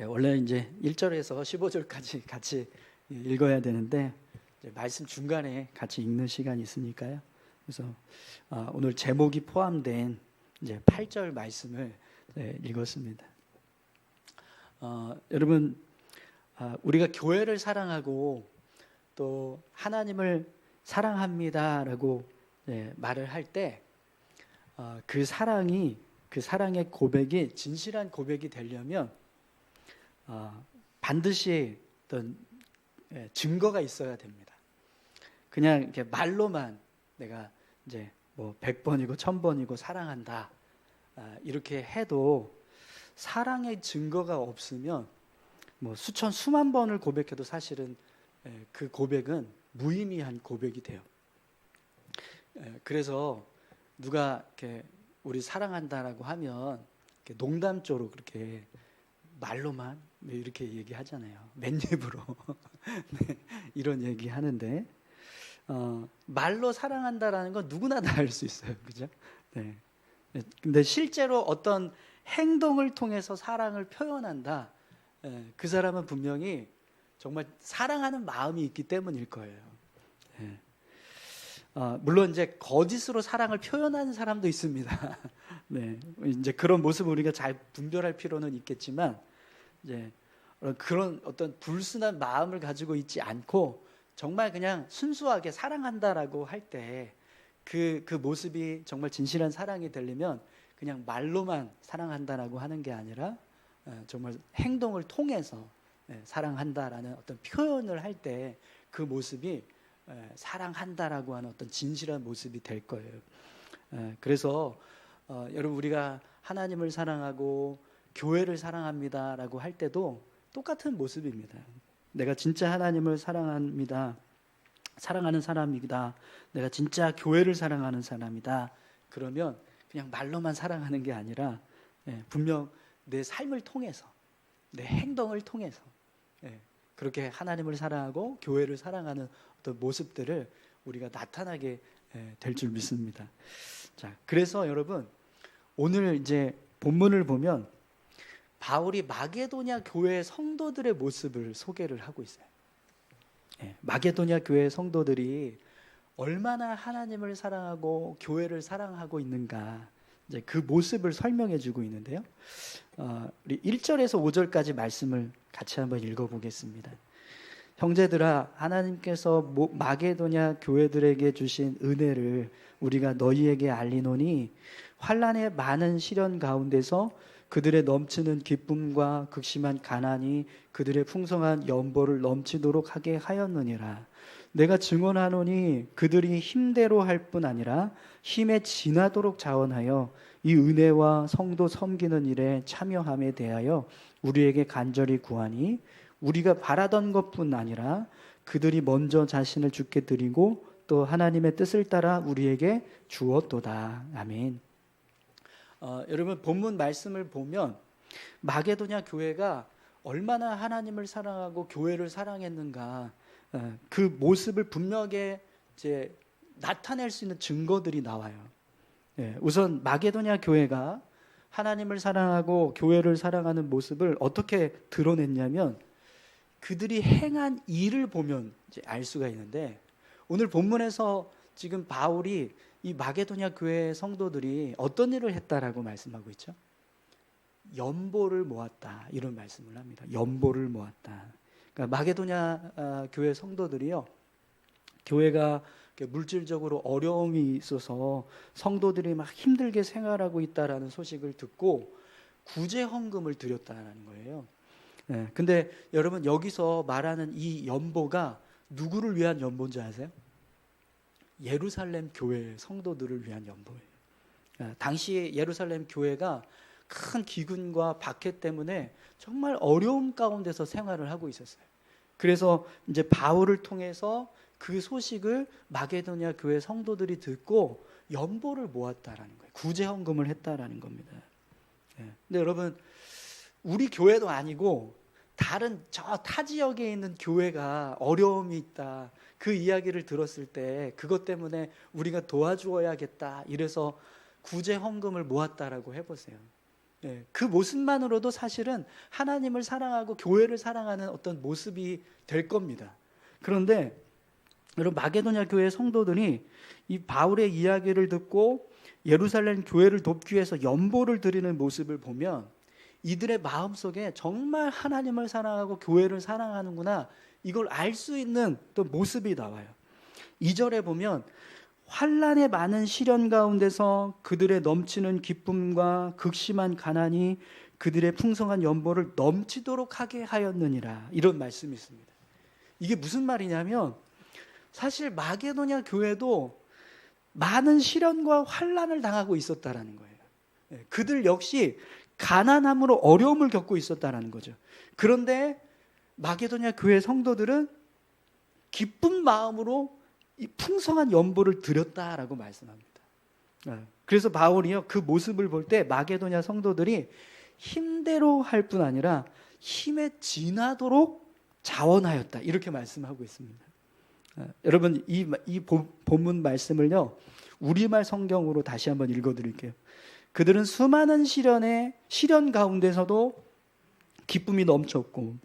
원래 이제 1절에서 15절까지 같이 읽어야 되는데 이제 말씀 중간에 같이 읽는 시간이 있으니까요. 그래서 오늘 제목이 포함된 이제 8절 말씀을 읽었습니다. 여러분, 우리가 교회를 사랑하고 또 하나님을 사랑합니다라고 말을 할 때 그 사랑의 고백이 진실한 고백이 되려면 반드시 어떤 증거가 있어야 됩니다. 그냥 이렇게 말로만 내가 이제 뭐 100번이고 1000번이고 사랑한다 이렇게 해도 사랑의 증거가 없으면 뭐 수천 수만 번을 고백해도 사실은 그 고백은 무의미한 고백이 돼요. 그래서 누가 이렇게 우리 사랑한다라고 하면 이렇게 농담조로 그렇게 말로만 이렇게 얘기하잖아요. 맨입으로 네, 이런 얘기 하는데 말로 사랑한다라는 건 누구나 다 할 수 있어요, 그죠? 네. 근데 실제로 어떤 행동을 통해서 사랑을 표현한다. 그 사람은 분명히 정말 사랑하는 마음이 있기 때문일 거예요. 물론 이제 거짓으로 사랑을 표현하는 사람도 있습니다. 네, 이제 그런 모습을 우리가 잘 분별할 필요는 있겠지만, 이제 그런 어떤 불순한 마음을 가지고 있지 않고 정말 그냥 순수하게 사랑한다라고 할 때 그 모습이 정말 진실한 사랑이 되려면 그냥 말로만 사랑한다라고 하는 게 아니라 정말 행동을 통해서 사랑한다라는 어떤 표현을 할 때 그 모습이 사랑한다라고 하는 어떤 진실한 모습이 될 거예요. 그래서 여러분, 우리가 하나님을 사랑하고 교회를 사랑합니다라고 할 때도 똑같은 모습입니다. 내가 진짜 하나님을 사랑합니다. 사랑하는 사람이다. 내가 진짜 교회를 사랑하는 사람이다. 그러면 그냥 말로만 사랑하는 게 아니라 분명 내 삶을 통해서, 내 행동을 통해서 그렇게 하나님을 사랑하고 교회를 사랑하는 어떤 모습들을 우리가 나타나게 될 줄 믿습니다. 자, 그래서 여러분, 오늘 이제 본문을 보면 바울이 마게도냐 교회 성도들의 모습을 소개를 하고 있어요. 마게도냐 교회 성도들이 얼마나 하나님을 사랑하고 교회를 사랑하고 있는가, 이제 그 모습을 설명해 주고 있는데요. 우리 1절에서 5절까지 말씀을 같이 한번 읽어보겠습니다. 형제들아, 하나님께서 마게도냐 교회들에게 주신 은혜를 우리가 너희에게 알리노니 환난의 많은 시련 가운데서 그들의 넘치는 기쁨과 극심한 가난이 그들의 풍성한 연보를 넘치도록 하게 하였느니라. 내가 증언하노니 그들이 힘대로 할 뿐 아니라 힘에 지나도록 자원하여 이 은혜와 성도 섬기는 일에 참여함에 대하여 우리에게 간절히 구하니 우리가 바라던 것뿐 아니라 그들이 먼저 자신을 주께 드리고 또 하나님의 뜻을 따라 우리에게 주었도다. 아멘. 여러분, 본문 말씀을 보면 마게도냐 교회가 얼마나 하나님을 사랑하고 교회를 사랑했는가, 그 모습을 분명하게 이제 나타낼 수 있는 증거들이 나와요. 우선 마게도냐 교회가 하나님을 사랑하고 교회를 사랑하는 모습을 어떻게 드러냈냐면 그들이 행한 일을 보면 이제 알 수가 있는데, 오늘 본문에서 지금 바울이 이 마게도냐 교회 성도들이 어떤 일을 했다라고 말씀하고 있죠? 연보를 모았다, 이런 말씀을 합니다. 연보를 모았다. 그러니까 마게도냐 교회 성도들이요, 교회가 물질적으로 어려움이 있어서 성도들이 막 힘들게 생활하고 있다라는 소식을 듣고 구제 헌금을 드렸다라는 거예요. 근데 여러분, 여기서 말하는 이 연보가 누구를 위한 연보인지 아세요? 예루살렘 교회 성도들을 위한 연보예요. 당시 예루살렘 교회가 큰 기근과 박해 때문에 정말 어려움 가운데서 생활을 하고 있었어요. 그래서 이제 바울을 통해서 그 소식을 마게도냐 교회 성도들이 듣고 연보를 모았다라는 거예요. 구제 헌금을 했다라는 겁니다. 근데 여러분, 우리 교회도 아니고 다른 저 타 지역에 있는 교회가 어려움이 있다, 그 이야기를 들었을 때 그것 때문에 우리가 도와주어야겠다, 이래서 구제 헌금을 모았다라고 해보세요. 예, 그 모습만으로도 사실은 하나님을 사랑하고 교회를 사랑하는 어떤 모습이 될 겁니다. 그런데 여러분, 마게도냐 교회 성도들이 이 바울의 이야기를 듣고 예루살렘 교회를 돕기 위해서 연보를 드리는 모습을 보면 이들의 마음속에 정말 하나님을 사랑하고 교회를 사랑하는구나, 이걸 알 수 있는 또 모습이 나와요. 2절에 보면 환난의 많은 시련 가운데서 그들의 넘치는 기쁨과 극심한 가난이 그들의 풍성한 연보를 넘치도록 하게 하였느니라, 이런 말씀이 있습니다. 이게 무슨 말이냐면 사실 마게도냐 교회도 많은 시련과 환난을 당하고 있었다라는 거예요. 그들 역시 가난함으로 어려움을 겪고 있었다라는 거죠. 그런데 마게도냐 교회 성도들은 기쁜 마음으로 이 풍성한 연보를 드렸다라고 말씀합니다. 그래서 바울이요, 그 모습을 볼 때 마게도냐 성도들이 힘대로 할 뿐 아니라 힘에 지나도록 자원하였다, 이렇게 말씀하고 있습니다. 여러분, 이 본문 말씀을요, 우리말 성경으로 다시 한번 읽어드릴게요. 그들은 수많은 시련 가운데서도 기쁨이 넘쳤고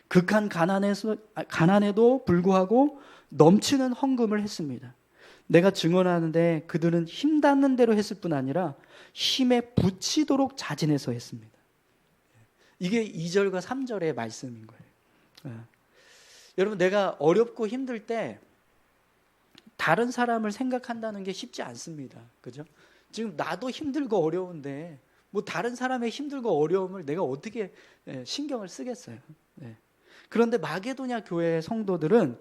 극한 가난에도 불구하고 넘치는 헌금을 했습니다. 내가 증언하는데 그들은 힘 닿는 대로 했을 뿐 아니라 힘에 부치도록 자진해서 했습니다. 이게 2절과 3절의 말씀인 거예요. 여러분, 내가 어렵고 힘들 때 다른 사람을 생각한다는 게 쉽지 않습니다. 그죠? 지금 나도 힘들고 어려운데 뭐 다른 사람의 힘들고 어려움을 내가 어떻게 신경을 쓰겠어요. 그런데 마게도냐 교회 성도들은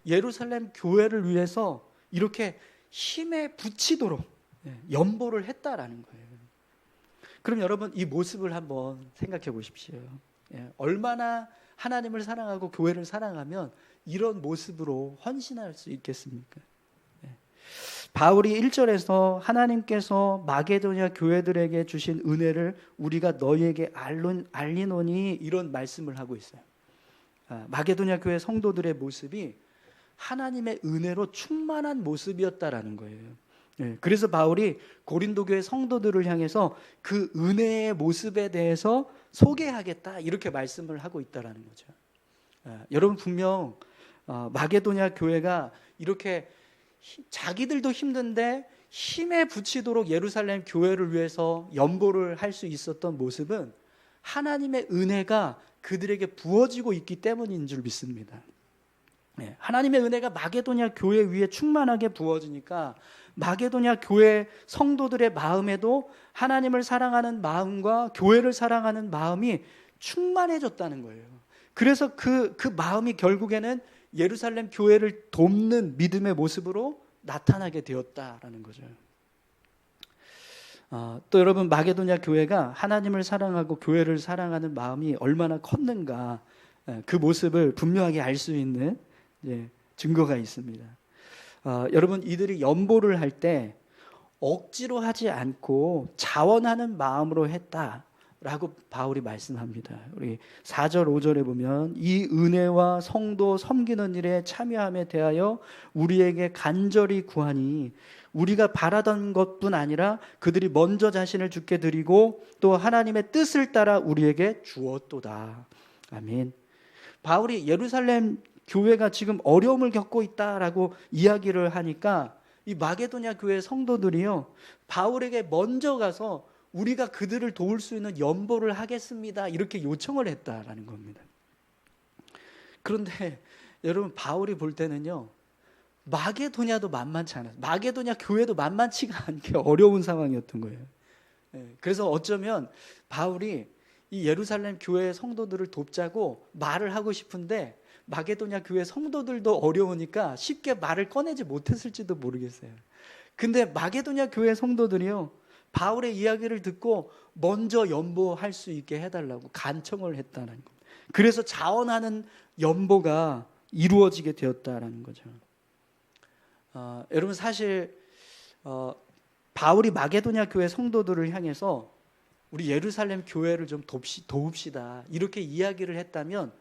예루살렘 교회를 위해서 이렇게 힘에 부치도록 연보를 했다라는 거예요. 그럼 여러분, 이 모습을 한번 생각해 보십시오. 얼마나 하나님을 사랑하고 교회를 사랑하면 이런 모습으로 헌신할 수 있겠습니까? 바울이 1절에서 하나님께서 마게도냐 교회들에게 주신 은혜를 우리가 너희에게 알리노니, 이런 말씀을 하고 있어요. 마게도냐 교회 성도들의 모습이 하나님의 은혜로 충만한 모습이었다라는 거예요. 그래서 바울이 고린도 교회 성도들을 향해서 그 은혜의 모습에 대해서 소개하겠다, 이렇게 말씀을 하고 있다라는 거죠. 여러분, 분명 마게도냐 교회가 이렇게 자기들도 힘든데 힘에 부치도록 예루살렘 교회를 위해서 연보를 할 수 있었던 모습은 하나님의 은혜가 그들에게 부어지고 있기 때문인 줄 믿습니다. 하나님의 은혜가 마게도냐 교회 위에 충만하게 부어지니까 마게도냐 교회 성도들의 마음에도 하나님을 사랑하는 마음과 교회를 사랑하는 마음이 충만해졌다는 거예요. 그래서 그 마음이 결국에는 예루살렘 교회를 돕는 믿음의 모습으로 나타나게 되었다라는 거죠. 또 여러분, 마게도냐 교회가 하나님을 사랑하고 교회를 사랑하는 마음이 얼마나 컸는가, 그 모습을 분명하게 알 수 있는 증거가 있습니다. 여러분, 이들이 연보를 할 때 억지로 하지 않고 자원하는 마음으로 했다라고 바울이 말씀합니다. 우리 4절 5절에 보면 이 은혜와 성도 섬기는 일에 참여함에 대하여 우리에게 간절히 구하니 우리가 바라던 것뿐 아니라 그들이 먼저 자신을 주께 드리고 또 하나님의 뜻을 따라 우리에게 주었도다. 아멘. 바울이 예루살렘 교회가 지금 어려움을 겪고 있다라고 이야기를 하니까 이 마게도냐 교회 성도들이요, 바울에게 먼저 가서 우리가 그들을 도울 수 있는 연보를 하겠습니다, 이렇게 요청을 했다라는 겁니다. 그런데 여러분, 바울이 볼 때는요, 마게도냐도 만만치 않아요. 마게도냐 교회도 만만치가 않게 어려운 상황이었던 거예요. 그래서 어쩌면 바울이 이 예루살렘 교회 성도들을 돕자고 말을 하고 싶은데 마게도냐 교회 성도들도 어려우니까 쉽게 말을 꺼내지 못했을지도 모르겠어요. 근데 마게도냐 교회 성도들이요, 바울의 이야기를 듣고 먼저 연보할 수 있게 해달라고 간청을 했다는 겁니다. 그래서 자원하는 연보가 이루어지게 되었다는 거죠. 여러분, 사실 바울이 마게도냐 교회 성도들을 향해서 우리 예루살렘 교회를 좀 도웁시다, 이렇게 이야기를 했다면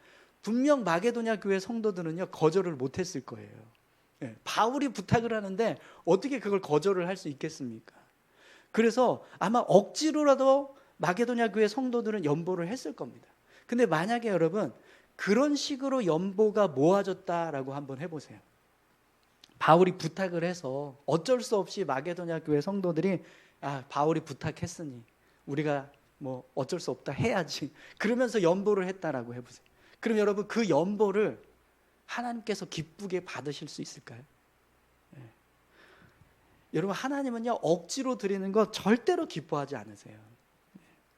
분명 마게도냐 교회 성도들은요, 거절을 못했을 거예요. 바울이 부탁을 하는데 어떻게 그걸 거절을 할 수 있겠습니까? 그래서 아마 억지로라도 마게도냐 교회 성도들은 연보를 했을 겁니다. 근데 만약에 여러분 그런 식으로 연보가 모아졌다라고 한번 해보세요. 바울이 부탁을 해서 어쩔 수 없이 마게도냐 교회 성도들이 바울이 부탁했으니 우리가 뭐 어쩔 수 없다 해야지 그러면서 연보를 했다라고 해보세요. 그럼 여러분 그 연보를 하나님께서 기쁘게 받으실 수 있을까요? 네. 여러분 하나님은요 억지로 드리는 거 절대로 기뻐하지 않으세요.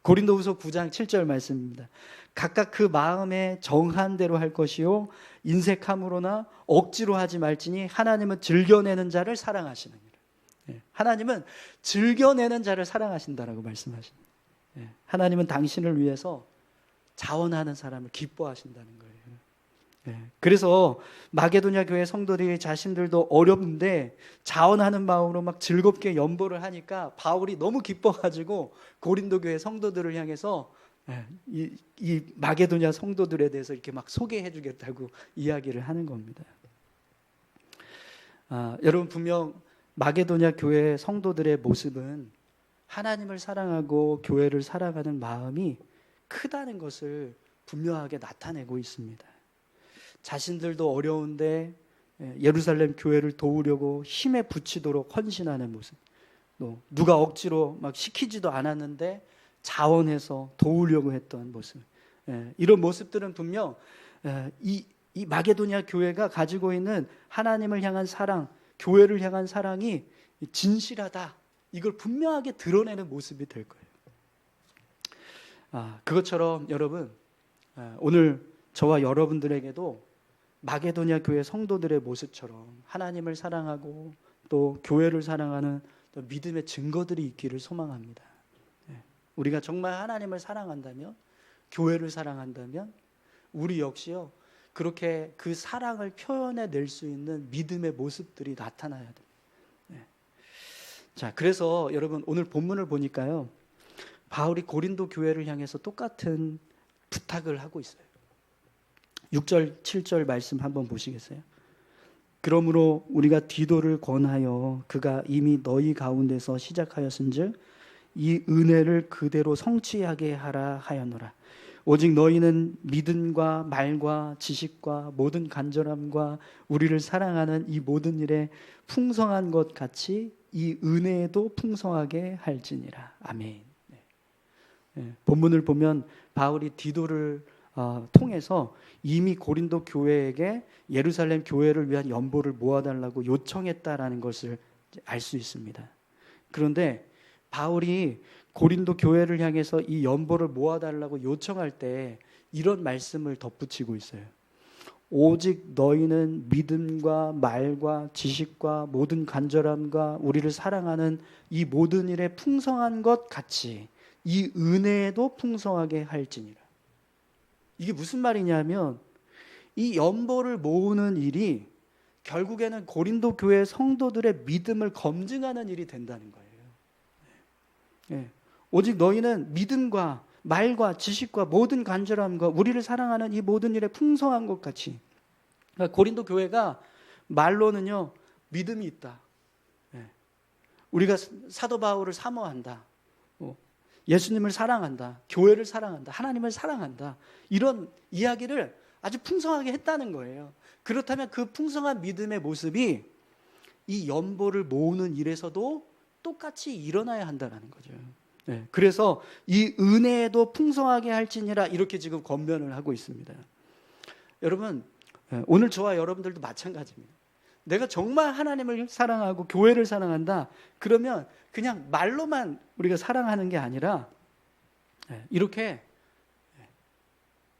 고린도후서 9장 7절 말씀입니다. 각각 그 마음에 정한 대로 할 것이요 인색함으로나 억지로 하지 말지니 하나님은 즐겨내는 자를 사랑하시느니라. 하나님은 즐겨내는 자를 사랑하신다라고 말씀하십니다. 하나님은 당신을 위해서 자원하는 사람을 기뻐하신다는 거예요. 그래서 마게도냐 교회 성도들이 자신들도 어렵는데 자원하는 마음으로 막 즐겁게 연보를 하니까 바울이 너무 기뻐가지고 고린도 교회 성도들을 향해서 이 마게도냐 성도들에 대해서 이렇게 막 소개해 주겠다고 이야기를 하는 겁니다. 여러분 분명 마게도냐 교회 성도들의 모습은 하나님을 사랑하고 교회를 사랑하는 마음이 크다는 것을 분명하게 나타내고 있습니다. 자신들도 어려운데 예루살렘 교회를 도우려고 힘에 부치도록 헌신하는 모습, 또 누가 억지로 막 시키지도 않았는데 자원해서 도우려고 했던 모습, 이런 모습들은 분명 이 마게도냐 교회가 가지고 있는 하나님을 향한 사랑, 교회를 향한 사랑이 진실하다, 이걸 분명하게 드러내는 모습이 될 거예요. 그것처럼 여러분 오늘 저와 여러분들에게도 마게도냐 교회 성도들의 모습처럼 하나님을 사랑하고 또 교회를 사랑하는 또 믿음의 증거들이 있기를 소망합니다. 우리가 정말 하나님을 사랑한다면, 교회를 사랑한다면 우리 역시요 그렇게 그 사랑을 표현해낼 수 있는 믿음의 모습들이 나타나야 됩니다. 자, 그래서 여러분 오늘 본문을 보니까요 바울이 고린도 교회를 향해서 똑같은 부탁을 하고 있어요. 6절 7절 말씀 한번 보시겠어요? 그러므로 우리가 디도를 권하여 그가 이미 너희 가운데서 시작하였은즉 이 은혜를 그대로 성취하게 하라 하였노라. 오직 너희는 믿음과 말과 지식과 모든 간절함과 우리를 사랑하는 이 모든 일에 풍성한 것 같이 이 은혜에도 풍성하게 할지니라. 아멘. 본문을 보면 바울이 디도를 통해서 이미 고린도 교회에게 예루살렘 교회를 위한 연보를 모아달라고 요청했다라는 것을 알 수 있습니다. 그런데 바울이 고린도 교회를 향해서 이 연보를 모아달라고 요청할 때 이런 말씀을 덧붙이고 있어요. 오직 너희는 믿음과 말과 지식과 모든 간절함과 우리를 사랑하는 이 모든 일에 풍성한 것 같이 이 은혜에도 풍성하게 할지니라. 이게 무슨 말이냐면 이 연보를 모으는 일이 결국에는 고린도 교회 성도들의 믿음을 검증하는 일이 된다는 거예요. 오직 너희는 믿음과 말과 지식과 모든 간절함과 우리를 사랑하는 이 모든 일에 풍성한 것 같이. 그러니까 고린도 교회가 말로는요 믿음이 있다, 우리가 사도 바울을 사모한다, 예수님을 사랑한다, 교회를 사랑한다, 하나님을 사랑한다, 이런 이야기를 아주 풍성하게 했다는 거예요. 그렇다면 그 풍성한 믿음의 모습이 이 연보를 모으는 일에서도 똑같이 일어나야 한다는 거죠. 그래서 이 은혜에도 풍성하게 할지니라, 이렇게 지금 권면을 하고 있습니다. 여러분 오늘 저와 여러분들도 마찬가지입니다. 내가 정말 하나님을 사랑하고 교회를 사랑한다 그러면 그냥 말로만 우리가 사랑하는 게 아니라 이렇게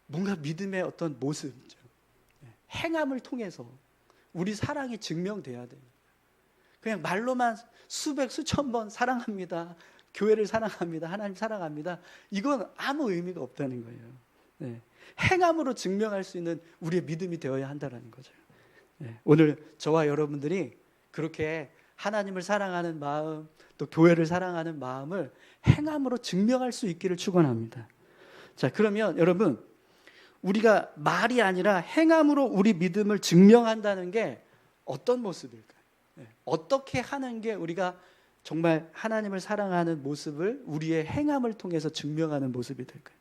뭔가 믿음의 어떤 모습, 행함을 통해서 우리 사랑이 증명돼야 됩니다. 그냥 말로만 수백 수천 번 사랑합니다, 교회를 사랑합니다, 하나님 사랑합니다, 이건 아무 의미가 없다는 거예요. 행함으로 증명할 수 있는 우리의 믿음이 되어야 한다는 거죠. 오늘 저와 여러분들이 그렇게 하나님을 사랑하는 마음, 또 교회를 사랑하는 마음을 행함으로 증명할 수 있기를 축원합니다. 자, 그러면 여러분 우리가 말이 아니라 행함으로 우리 믿음을 증명한다는 게 어떤 모습일까요? 어떻게 하는 게 우리가 정말 하나님을 사랑하는 모습을 우리의 행함을 통해서 증명하는 모습이 될까요?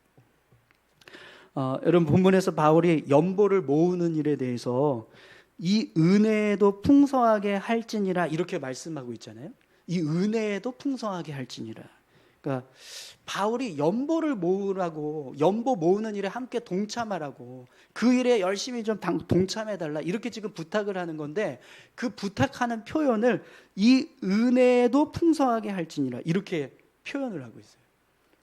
여러분 본문에서 바울이 연보를 모으는 일에 대해서 이 은혜에도 풍성하게 할지니라 이렇게 말씀하고 있잖아요. 이 은혜에도 풍성하게 할지니라. 그러니까 바울이 연보를 모으라고, 연보 모으는 일에 함께 동참하라고, 그 일에 열심히 좀 동참해달라 이렇게 지금 부탁을 하는 건데, 그 부탁하는 표현을 이 은혜에도 풍성하게 할지니라 이렇게 표현을 하고 있어요.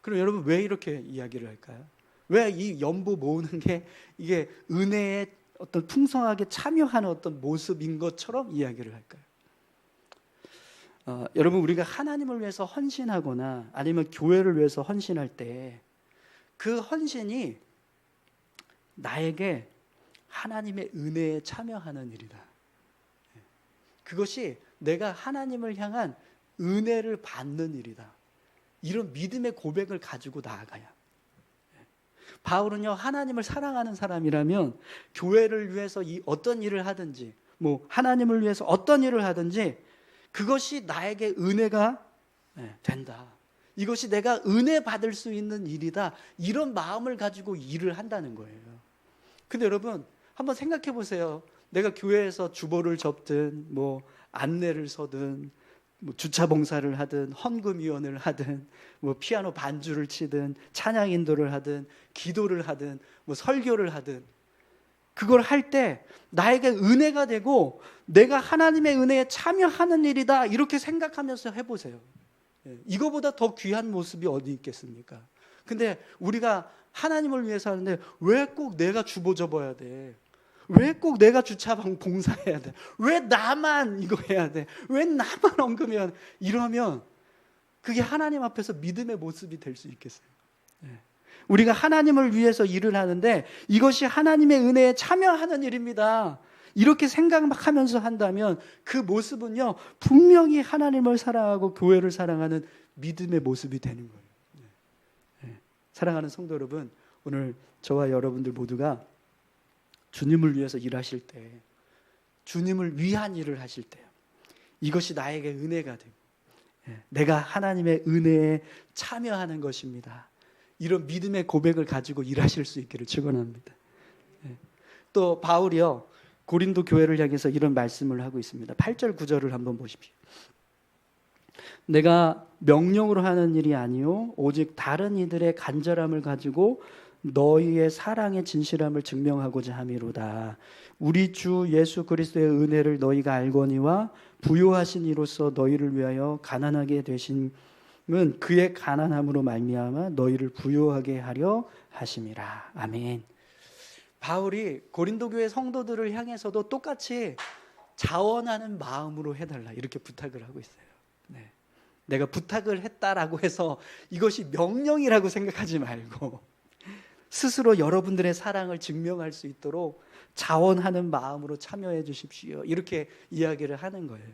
그럼 여러분 왜 이렇게 이야기를 할까요? 왜 이 연보 모으는 게 이게 은혜에 어떤 풍성하게 참여하는 어떤 모습인 것처럼 이야기를 할까요? 여러분 우리가 하나님을 위해서 헌신하거나 아니면 교회를 위해서 헌신할 때 그 헌신이 나에게 하나님의 은혜에 참여하는 일이다. 그것이 내가 하나님을 향한 은혜를 받는 일이다. 이런 믿음의 고백을 가지고 나아가야. 바울은요, 하나님을 사랑하는 사람이라면 교회를 위해서 어떤 일을 하든지, 하나님을 위해서 어떤 일을 하든지 그것이 나에게 은혜가 된다. 이것이 내가 은혜 받을 수 있는 일이다. 이런 마음을 가지고 일을 한다는 거예요. 근데 여러분 한번 생각해 보세요. 내가 교회에서 주보를 접든 안내를 서든 주차 봉사를 하든 헌금위원을 하든 피아노 반주를 치든 찬양 인도를 하든 기도를 하든 설교를 하든 그걸 할 때 나에게 은혜가 되고 내가 하나님의 은혜에 참여하는 일이다 이렇게 생각하면서 해보세요. 이거보다 더 귀한 모습이 어디 있겠습니까? 근데 우리가 하나님을 위해서 하는데 왜 꼭 내가 주보 접어야 돼? 왜 꼭 내가 주차 봉사해야 돼? 왜 나만 이거 해야 돼? 왜 나만 언급해야 돼? 이러면 그게 하나님 앞에서 믿음의 모습이 될 수 있겠어요? 우리가 하나님을 위해서 일을 하는데 이것이 하나님의 은혜에 참여하는 일입니다. 이렇게 생각하면서 한다면 그 모습은요 분명히 하나님을 사랑하고 교회를 사랑하는 믿음의 모습이 되는 거예요. 사랑하는 성도 여러분, 오늘 저와 여러분들 모두가 주님을 위해서 일하실 때, 주님을 위한 일을 하실 때요, 이것이 나에게 은혜가 되고 내가 하나님의 은혜에 참여하는 것입니다. 이런 믿음의 고백을 가지고 일하실 수 있기를 축원합니다. 또 바울이요 고린도 교회를 향해서 이런 말씀을 하고 있습니다. 8절 9절을 한번 보십시오. 내가 명령으로 하는 일이 아니요 오직 다른 이들의 간절함을 가지고 너희의 사랑의 진실함을 증명하고자 함이로다. 우리 주 예수 그리스도의 은혜를 너희가 알거니와 부요하신 이로써 너희를 위하여 가난하게 되심은 그의 가난함으로 말미암아 너희를 부요하게 하려 하심이라. 아멘. 바울이 고린도 교회 성도들을 향해서도 똑같이 자원하는 마음으로 해달라 이렇게 부탁을 하고 있어요. 내가 부탁을 했다라고 해서 이것이 명령이라고 생각하지 말고 스스로 여러분들의 사랑을 증명할 수 있도록 자원하는 마음으로 참여해 주십시오. 이렇게 이야기를 하는 거예요.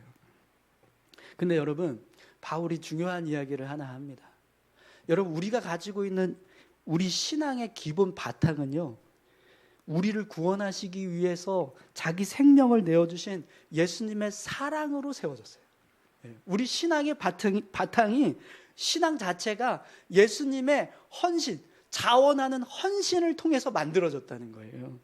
근데 여러분, 바울이 중요한 이야기를 하나 합니다. 여러분, 우리가 가지고 있는 우리 신앙의 기본 바탕은요, 우리를 구원하시기 위해서 자기 생명을 내어주신 예수님의 사랑으로 세워졌어요. 우리 신앙의 바탕이 신앙 자체가 예수님의 헌신, 자원하는 헌신을 통해서 만들어졌다는 거예요.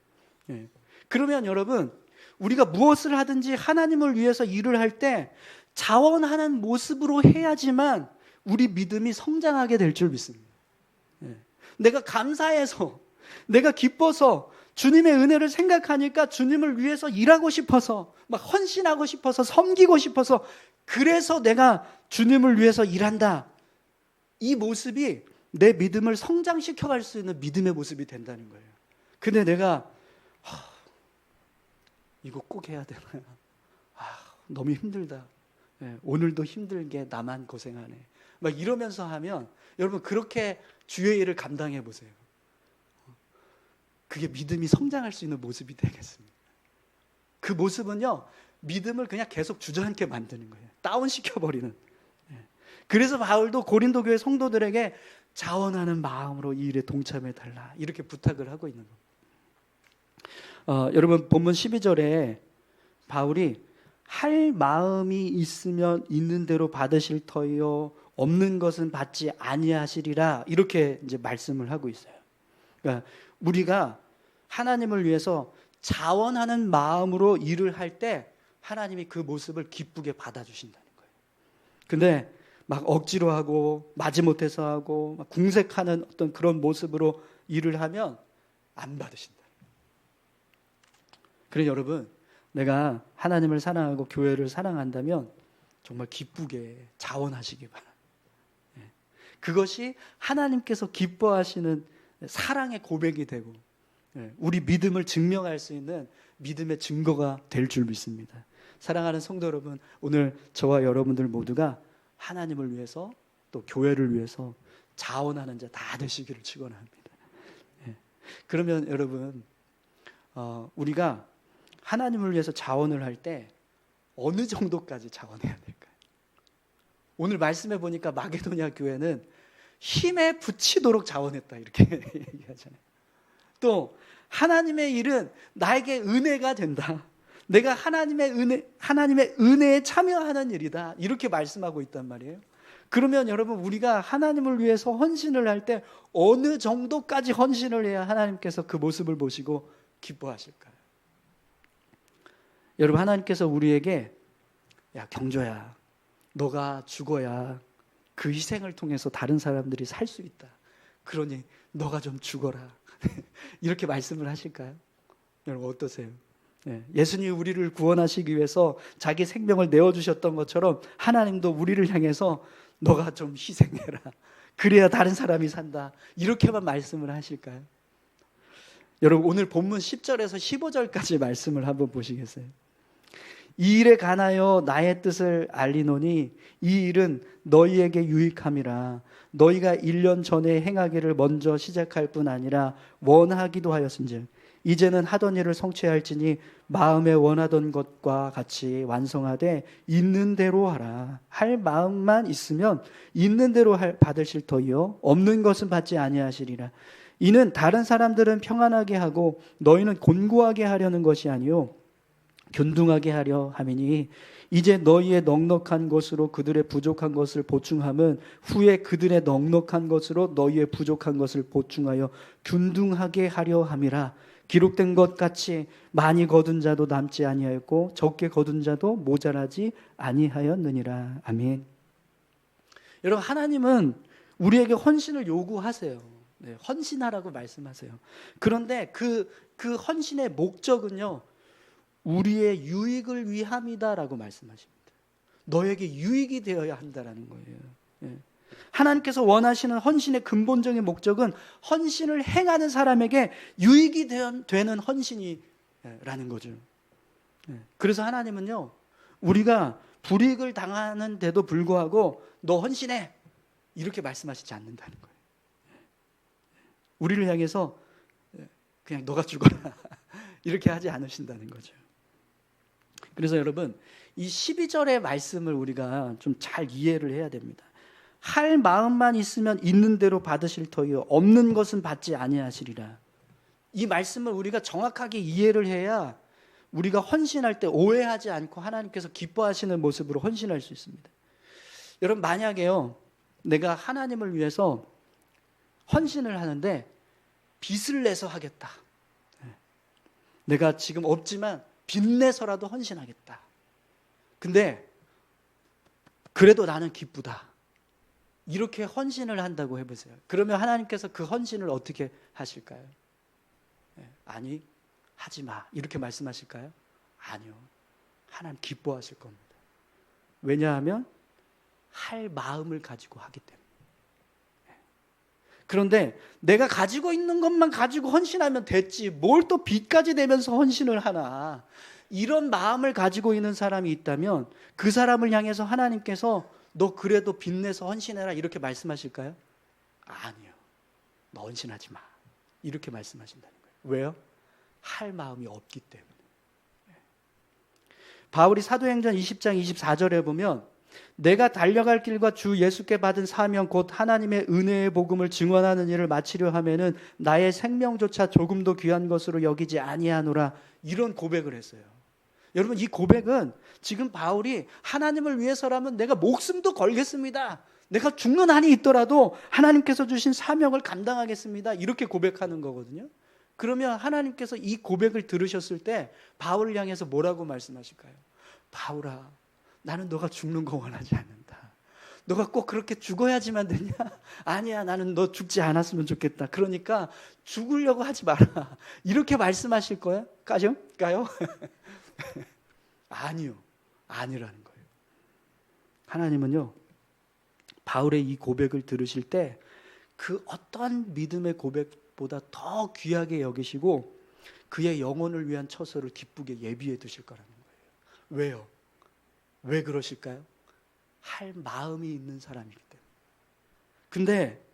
그러면 여러분, 우리가 무엇을 하든지 하나님을 위해서 일을 할 때 자원하는 모습으로 해야지만 우리 믿음이 성장하게 될 줄 믿습니다. 내가 감사해서, 내가 기뻐서 주님의 은혜를 생각하니까 주님을 위해서 일하고 싶어서, 막 헌신하고 싶어서, 섬기고 싶어서, 그래서 내가 주님을 위해서 일한다. 이 모습이 내 믿음을 성장시켜갈 수 있는 믿음의 모습이 된다는 거예요. 근데 내가 이거 꼭 해야 되나? 너무 힘들다. 오늘도 힘들게 나만 고생하네. 막 이러면서 하면 여러분 그렇게 주의 일을 감당해 보세요. 그게 믿음이 성장할 수 있는 모습이 되겠습니다. 그 모습은요, 믿음을 그냥 계속 주저앉게 만드는 거예요. 다운시켜버리는. 그래서 바울도 고린도 교회 성도들에게 자원하는 마음으로 이 일에 동참해달라 이렇게 부탁을 하고 있는 겁니다. 여러분 본문 12절에 바울이 할 마음이 있으면 있는 대로 받으실 터이요 없는 것은 받지 아니하시리라 이렇게 이제 말씀을 하고 있어요. 그러니까 우리가 하나님을 위해서 자원하는 마음으로 일을 할 때 하나님이 그 모습을 기쁘게 받아주신다는 거예요. 근데 막 억지로 하고 마지못해서 하고 막 궁색하는 어떤 그런 모습으로 일을 하면 안 받으신다. 그래서 여러분, 내가 하나님을 사랑하고 교회를 사랑한다면 정말 기쁘게 자원하시기 바랍니다. 그것이 하나님께서 기뻐하시는 사랑의 고백이 되고 우리 믿음을 증명할 수 있는 믿음의 증거가 될 줄 믿습니다. 사랑하는 성도 여러분, 오늘 저와 여러분들 모두가 하나님을 위해서 또 교회를 위해서 자원하는 자 다 되시기를 축원합니다. 그러면 여러분, 우리가 하나님을 위해서 자원을 할 때 어느 정도까지 자원해야 될까요? 오늘 말씀해 보니까 마게도냐 교회는 힘에 붙이도록 자원했다 이렇게 얘기하잖아요. 또 하나님의 일은 나에게 은혜가 된다. 내가 하나님의 은혜에 참여하는 일이다. 이렇게 말씀하고 있단 말이에요. 그러면 여러분, 우리가 하나님을 위해서 헌신을 할 때 어느 정도까지 헌신을 해야 하나님께서 그 모습을 보시고 기뻐하실까요? 여러분, 하나님께서 우리에게 야 경조야, 너가 죽어야 그 희생을 통해서 다른 사람들이 살 수 있다. 그러니 너가 좀 죽어라. 이렇게 말씀을 하실까요? 여러분 어떠세요? 예수님이 우리를 구원하시기 위해서 자기 생명을 내어주셨던 것처럼 하나님도 우리를 향해서 너가 좀 희생해라. 그래야 다른 사람이 산다. 이렇게만 말씀을 하실까요? 여러분 오늘 본문 10절에서 15절까지 말씀을 한번 보시겠어요? 이 일에 관하여 나의 뜻을 알리노니 이 일은 너희에게 유익함이라. 너희가 1년 전에 행하기를 먼저 시작할 뿐 아니라 원하기도 하였은즉 이제는 하던 일을 성취할지니 마음에 원하던 것과 같이 완성하되 있는 대로 하라. 할 마음만 있으면 있는 대로 받으실 터이요 없는 것은 받지 아니하시리라. 이는 다른 사람들은 평안하게 하고 너희는 곤고하게 하려는 것이 아니요 균등하게 하려 함이니 이제 너희의 넉넉한 것으로 그들의 부족한 것을 보충함은 후에 그들의 넉넉한 것으로 너희의 부족한 것을 보충하여 균등하게 하려 함이라. 기록된 것 같이 많이 거둔 자도 남지 아니하였고 적게 거둔 자도 모자라지 아니하였느니라. 아멘. 여러분 하나님은 우리에게 헌신을 요구하세요. 헌신하라고 말씀하세요. 그런데 그 헌신의 목적은요 우리의 유익을 위함이다라고 말씀하십니다. 너에게 유익이 되어야 한다라는 거예요. 하나님께서 원하시는 헌신의 근본적인 목적은 헌신을 행하는 사람에게 유익이 되는 헌신이라는 거죠. 그래서 하나님은요 우리가 불이익을 당하는데도 불구하고 너 헌신해 이렇게 말씀하시지 않는다는 거예요. 우리를 향해서 그냥 너가 죽어라 이렇게 하지 않으신다는 거죠. 그래서 여러분 이 12절의 말씀을 우리가 좀 잘 이해를 해야 됩니다. 할 마음만 있으면 있는 대로 받으실 터이요 없는 것은 받지 아니하시리라. 이 말씀을 우리가 정확하게 이해를 해야 우리가 헌신할 때 오해하지 않고 하나님께서 기뻐하시는 모습으로 헌신할 수 있습니다. 여러분 만약에요 내가 하나님을 위해서 헌신을 하는데 빚을 내서 하겠다. 내가 지금 없지만 빚내서라도 헌신하겠다. 근데 그래도 나는 기쁘다. 이렇게 헌신을 한다고 해보세요. 그러면 하나님께서 그 헌신을 어떻게 하실까요? 아니 하지 마 이렇게 말씀하실까요? 아니요. 하나님 기뻐하실 겁니다. 왜냐하면 할 마음을 가지고 하기 때문에. 그런데 내가 가지고 있는 것만 가지고 헌신하면 됐지 뭘 또 빚까지 내면서 헌신을 하나. 이런 마음을 가지고 있는 사람이 있다면 그 사람을 향해서 하나님께서 너 그래도 빚내서 헌신해라 이렇게 말씀하실까요? 아니요. 너 헌신하지 마. 이렇게 말씀하신다는 거예요. 왜요? 할 마음이 없기 때문에. 바울이 사도행전 20장 24절에 보면 내가 달려갈 길과 주 예수께 받은 사명 곧 하나님의 은혜의 복음을 증언하는 일을 마치려 하면은 나의 생명조차 조금도 귀한 것으로 여기지 아니하노라 이런 고백을 했어요. 여러분, 이 고백은 지금 바울이 하나님을 위해서라면 내가 목숨도 걸겠습니다, 내가 죽는 한이 있더라도 하나님께서 주신 사명을 감당하겠습니다, 이렇게 고백하는 거거든요. 그러면 하나님께서 이 고백을 들으셨을 때 바울을 향해서 뭐라고 말씀하실까요? 바울아, 나는 너가 죽는 거 원하지 않는다. 너가 꼭 그렇게 죽어야지만 되냐? 아니야, 나는 너 죽지 않았으면 좋겠다. 그러니까 죽으려고 하지 마라, 이렇게 말씀하실 거예요? 까요? 아니요, 아니라는 거예요. 하나님은요, 바울의 이 고백을 들으실 때 그 어떤 믿음의 고백보다 더 귀하게 여기시고 그의 영혼을 위한 처소를 기쁘게 예비해 두실 거라는 거예요. 왜요? 왜 그러실까요? 할 마음이 있는 사람이기 때문에. 근데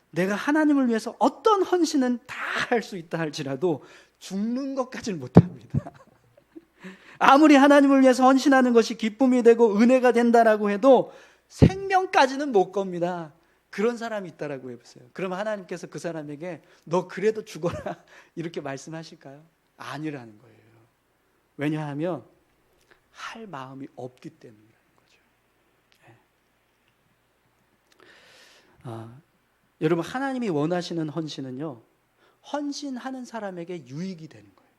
내가 하나님을 위해서 어떤 헌신은 다 할 수 있다 할지라도 죽는 것까지는 못합니다. 아무리 하나님을 위해서 헌신하는 것이 기쁨이 되고 은혜가 된다라고 해도 생명까지는 못 겁니다. 그런 사람이 있다라고 해보세요. 그럼 하나님께서 그 사람에게 너 그래도 죽어라, 이렇게 말씀하실까요? 아니라는 거예요. 왜냐하면 할 마음이 없기 때문이라는 거죠. 여러분, 하나님이 원하시는 헌신은요, 헌신하는 사람에게 유익이 되는 거예요.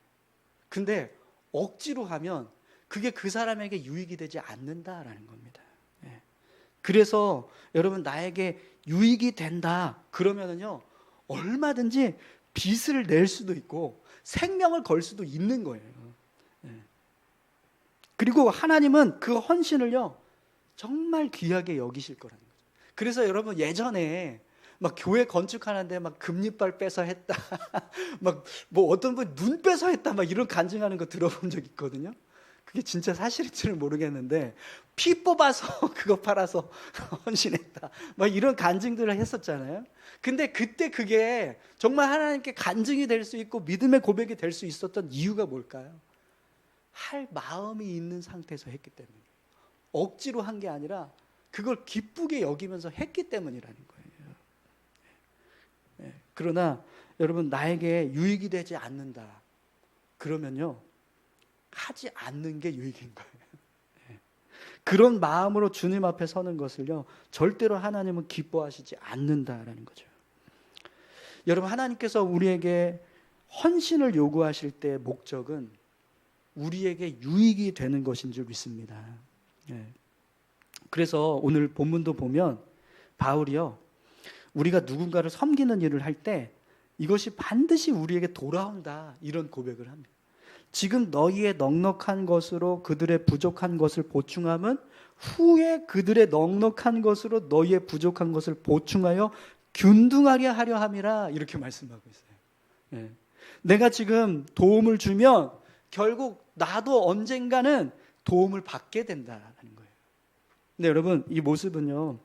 근데 억지로 하면 그게 그 사람에게 유익이 되지 않는다라는 겁니다. 그래서 여러분, 나에게 유익이 된다 그러면은요, 얼마든지 빚을 낼 수도 있고 생명을 걸 수도 있는 거예요. 그리고 하나님은 그 헌신을요, 정말 귀하게 여기실 거라는 거죠. 그래서 여러분, 예전에 막 교회 건축하는데 막 금리빨 빼서 했다, 막 뭐 어떤 분 눈 빼서 했다, 막 이런 간증하는 거 들어본 적 있거든요. 그게 진짜 사실인지는 모르겠는데 피 뽑아서 그거 팔아서 헌신했다, 막 이런 간증들을 했었잖아요. 근데 그때 그게 정말 하나님께 간증이 될 수 있고 믿음의 고백이 될 수 있었던 이유가 뭘까요? 할 마음이 있는 상태에서 했기 때문이에요. 억지로 한 게 아니라 그걸 기쁘게 여기면서 했기 때문이라는 거예요. 그러나 여러분, 나에게 유익이 되지 않는다 그러면요, 하지 않는 게 유익인 거예요. 그런 마음으로 주님 앞에 서는 것을요, 절대로 하나님은 기뻐하시지 않는다라는 거죠. 여러분, 하나님께서 우리에게 헌신을 요구하실 때 목적은 우리에게 유익이 되는 것인 줄 믿습니다. 그래서 오늘 본문도 보면 바울이요, 우리가 누군가를 섬기는 일을 할 때 이것이 반드시 우리에게 돌아온다, 이런 고백을 합니다. 지금 너희의 넉넉한 것으로 그들의 부족한 것을 보충함은 후에 그들의 넉넉한 것으로 너희의 부족한 것을 보충하여 균등하게 하려 함이라, 이렇게 말씀하고 있어요. 내가 지금 도움을 주면 결국 나도 언젠가는 도움을 받게 된다는 거예요. 근데 여러분, 이 모습은요,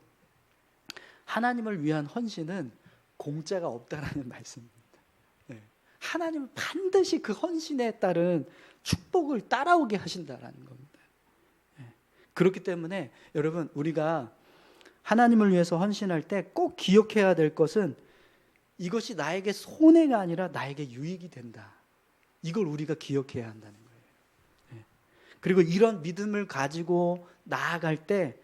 하나님을 위한 헌신은 공짜가 없다라는 말씀입니다. 하나님은 반드시 그 헌신에 따른 축복을 따라오게 하신다라는 겁니다. 그렇기 때문에 여러분, 우리가 하나님을 위해서 헌신할 때 꼭 기억해야 될 것은 이것이 나에게 손해가 아니라 나에게 유익이 된다, 이걸 우리가 기억해야 한다는 거예요. 그리고 이런 믿음을 가지고 나아갈 때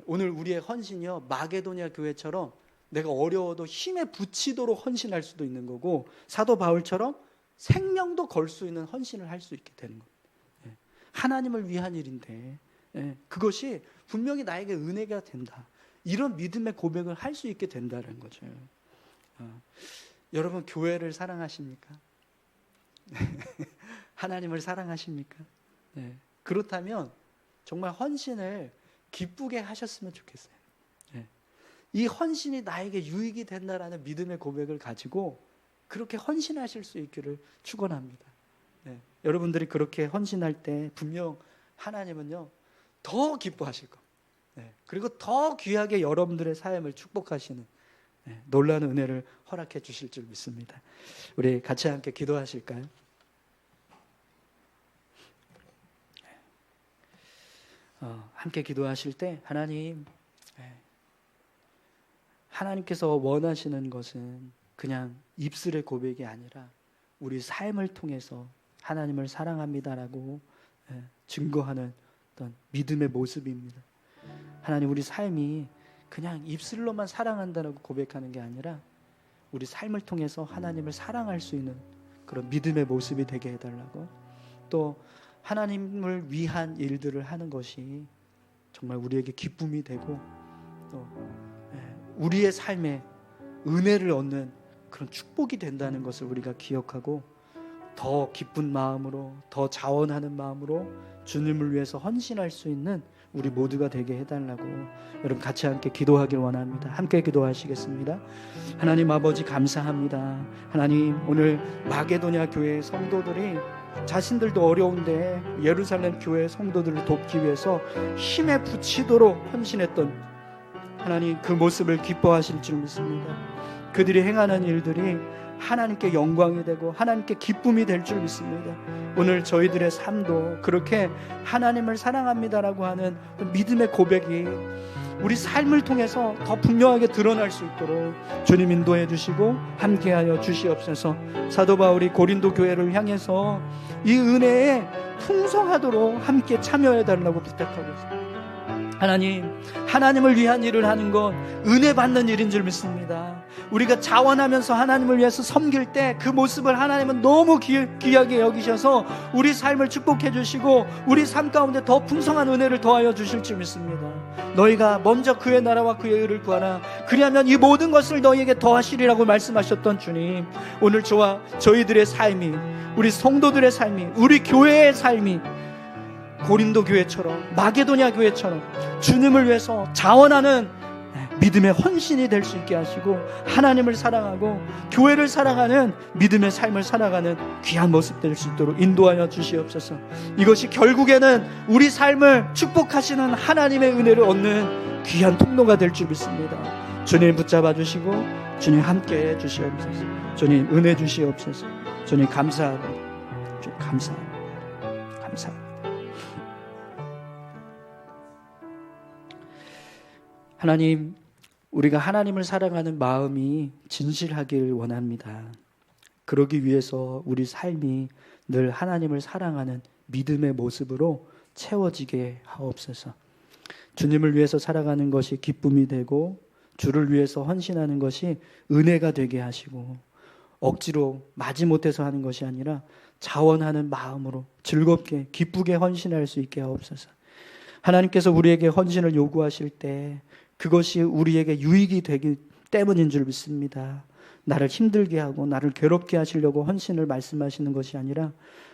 오늘 우리의 헌신이요, 마게도냐 교회처럼 내가 어려워도 힘에 부치도록 헌신할 수도 있는 거고, 사도 바울처럼 생명도 걸 수 있는 헌신을 할 수 있게 되는 겁니다. 하나님을 위한 일인데 그것이 분명히 나에게 은혜가 된다, 이런 믿음의 고백을 할 수 있게 된다는 거죠. 여러분, 교회를 사랑하십니까? 하나님을 사랑하십니까? 그렇다면 정말 헌신을 기쁘게 하셨으면 좋겠어요. 이 헌신이 나에게 유익이 된다라는 믿음의 고백을 가지고 그렇게 헌신하실 수 있기를 축원합니다. 여러분들이 그렇게 헌신할 때 분명 하나님은요, 더 기뻐하실 겁니다. 그리고 더 귀하게 여러분들의 삶을 축복하시는 놀라운 은혜를 허락해 주실 줄 믿습니다. 우리 같이 함께 기도하실까요? 함께 기도하실 때 하나님께서 원하시는 것은 그냥 입술의 고백이 아니라 우리 삶을 통해서 하나님을 사랑합니다라고 증거하는 어떤 믿음의 모습입니다. 하나님, 우리 삶이 그냥 입술로만 사랑한다라고 고백하는 게 아니라 우리 삶을 통해서 하나님을 사랑할 수 있는 그런 믿음의 모습이 되게 해달라고, 또 하나님을 위한 일들을 하는 것이 정말 우리에게 기쁨이 되고 또 우리의 삶에 은혜를 얻는 그런 축복이 된다는 것을 우리가 기억하고 더 기쁜 마음으로, 더 자원하는 마음으로 주님을 위해서 헌신할 수 있는 우리 모두가 되게 해달라고 여러분 같이 함께 기도하길 원합니다. 함께 기도하시겠습니다. 하나님 아버지, 감사합니다. 하나님, 오늘 마게도냐 교회 성도들이 자신들도 어려운데 예루살렘 교회 성도들을 돕기 위해서 힘에 부치도록 헌신했던 하나님, 그 모습을 기뻐하실 줄 믿습니다. 그들이 행하는 일들이 하나님께 영광이 되고 하나님께 기쁨이 될 줄 믿습니다. 오늘 저희들의 삶도 그렇게 하나님을 사랑합니다라고 하는 믿음의 고백이 우리 삶을 통해서 더 분명하게 드러날 수 있도록 주님 인도해 주시고 함께하여 주시옵소서. 사도 바울이 고린도 교회를 향해서 이 은혜에 풍성하도록 함께 참여해 달라고 부탁하고 있습니다. 하나님, 하나님을 위한 일을 하는 건 은혜 받는 일인 줄 믿습니다. 우리가 자원하면서 하나님을 위해서 섬길 때 그 모습을 하나님은 너무 귀하게 여기셔서 우리 삶을 축복해 주시고 우리 삶 가운데 더 풍성한 은혜를 더하여 주실 줄 믿습니다. 너희가 먼저 그의 나라와 그의 의를 구하라, 그리하면 이 모든 것을 너희에게 더하시리라고 말씀하셨던 주님, 오늘 저와 저희들의 삶이, 우리 성도들의 삶이, 우리 교회의 삶이 고린도 교회처럼, 마게도냐 교회처럼 주님을 위해서 자원하는 믿음의 헌신이 될 수 있게 하시고 하나님을 사랑하고 교회를 사랑하는 믿음의 삶을 살아가는 귀한 모습 될 수 있도록 인도하여 주시옵소서. 이것이 결국에는 우리 삶을 축복하시는 하나님의 은혜를 얻는 귀한 통로가 될 줄 믿습니다. 주님 붙잡아 주시고 주님 함께해 주시옵소서. 주님 은혜 주시옵소서. 주님 감사합니다. 주님 감사합니다. 감사합니다. 하나님, 우리가 하나님을 사랑하는 마음이 진실하길 원합니다. 그러기 위해서 우리 삶이 늘 하나님을 사랑하는 믿음의 모습으로 채워지게 하옵소서. 주님을 위해서 살아가는 것이 기쁨이 되고 주를 위해서 헌신하는 것이 은혜가 되게 하시고 억지로 마지못해서 하는 것이 아니라 자원하는 마음으로 즐겁게 기쁘게 헌신할 수 있게 하옵소서. 하나님께서 우리에게 헌신을 요구하실 때 그것이 우리에게 유익이 되기 때문인 줄 믿습니다. 나를 힘들게 하고 나를 괴롭게 하시려고 헌신을 말씀하시는 것이 아니라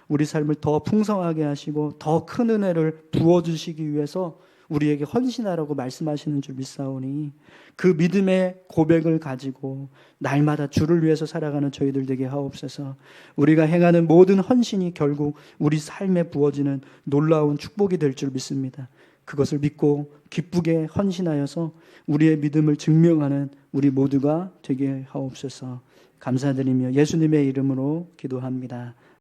우리 삶을 더 풍성하게 하시고 더 큰 은혜를 부어주시기 위해서 우리에게 헌신하라고 말씀하시는 줄 믿사오니 그 믿음의 고백을 가지고 날마다 주를 위해서 살아가는 저희들 되게 하옵소서. 우리가 행하는 모든 헌신이 결국 우리 삶에 부어지는 놀라운 축복이 될 줄 믿습니다. 그것을 믿고 기쁘게 헌신하여서 우리의 믿음을 증명하는 우리 모두가 되게 하옵소서. 감사드리며 예수님의 이름으로 기도합니다.